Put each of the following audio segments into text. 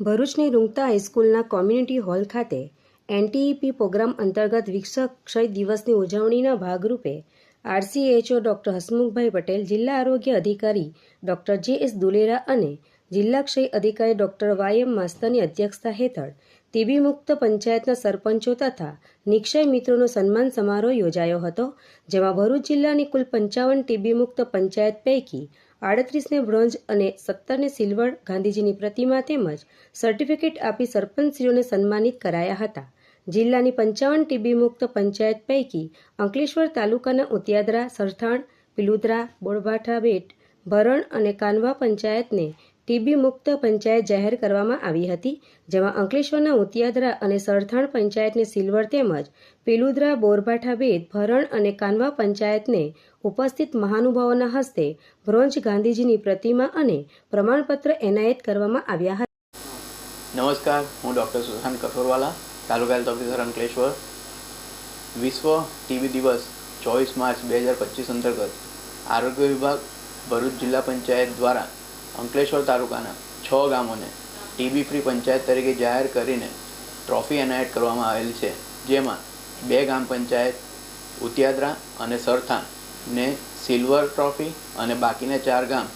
ભરૂચની રૂંગતા હાઈસ્કૂલના community hall ખાતે એનટીઈપી programme અંતર્ગત વિશ્વ ક્ષય દિવસની ઉજવણીના ભાગરૂપે આરસીએચઓ ડૉક્ટર હસમુખભાઈ પટેલ, જિલ્લા આરોગ્ય અધિકારી ડૉક્ટર જે.એસ. દુલેરા અને જિલ્લા ક્ષય અધિકારી ડૉક્ટર વાય.એમ. માસ્તરની અધ્યક્ષતા હેઠળ ટીબી મુક્ત પંચાયતના સરપંચો તથા નિક્ષય મિત્રોનો સન્માન સમારોહ યોજાયો હતો, જેમાં ભરૂચ જિલ્લાની કુલ 55 ટીબી મુક્ત પંચાયત પૈકી 38ને બ્રોન્ઝ અને 17ને સિલ્વર ગાંધીજીની પ્રતિમા તેમજ સર્ટિફિકેટ આપી સરપંચશ્રીઓને સન્માનિત કરાયા હતા. જિલ્લાની 55 ટીબી મુક્ત પંચાયત પૈકી અંકલેશ્વર તાલુકાના ઉતિયાદરા, સરથાણ, પિલુદ્રા, બોરભાઠા બેટ, ભરણ અને કાનવા પંચાયતને ટીબી મુક્ત પંચાયત જાહેર કરવામાં આવી હતી, જેમાં અંકલેશ્વરના ઉતિયાદરા અને સરથાણ પંચાયતને સિલ્વર તેમજ પિલુદ્રા, બોરભાઠા બેટ, ભરણ અને કાનવા પંચાયતને ઉપસ્થિત મહાનુભાવોના હસ્તે બ્રોન્ઝ ગાંધીજીની પ્રતિમા અને પ્રમાણપત્ર એનાયત કરવામાં આવ્યા હતા. નમસ્કાર, હું ડૉક્ટર સુશાંત કઠોરવાલા, તાલુકા હેલ્થ ઓફિસર અંકલેશ્વર. વિશ્વ ટીબી દિવસ 24 માર્ચ 2025 અંતર્ગત આરોગ્ય વિભાગ ભરૂચ જિલ્લા પંચાયત દ્વારા અંકલેશ્વર તાલુકાના 6 ગામોને ટીબી ફ્રી પંચાયત તરીકે જાહેર કરીને ટ્રોફી એનાયત કરવામાં આવેલ છે, જેમાં 2 ગામ પંચાયત ઉતિયાદરા અને સરથાણ ને સિલ્વર ટ્રોફી અને બાકીના 4 ગામ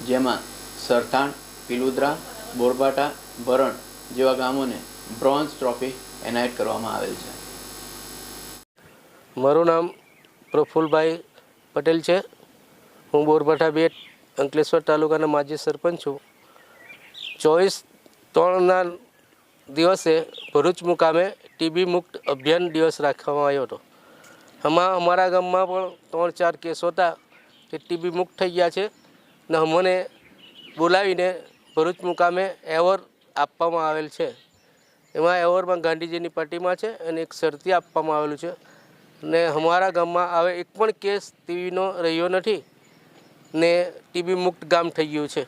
જેમાં સરથાણ, પિલુદ્રા, બોરબાટા, ભરણ જેવા ગામોને બ્રોન્ઝ ટ્રોફી એનાયત કરવામાં આવેલ છે. મારું નામ પ્રફુલભાઈ પટેલ છે. હું બોરબાઠા બેટ અંકલેશ્વર તાલુકાના માજી સરપંચ છું. 24/3ના દિવસે ભરૂચ મુકામે ટીબી મુક્ત અભિયાન દિવસ રાખવામાં આવ્યો હતો. આમાં અમારા ગામમાં પણ 3-4 કેસો હતા કે ટીબી મુક્ત થઈ ગયા છે ને અમને બોલાવીને ભરૂચ મુકામે એવોર્ડ આપવામાં આવેલ છે. એમાં એવોર્ડમાં ગાંધીજીની પ્રતિમા છે અને એક શરતી આપવામાં આવેલું છે. ને અમારા ગામમાં હવે એક પણ કેસ ટીબીનો રહ્યો નથી ને ટીબી મુક્ત ગામ થઈ ગયું છે.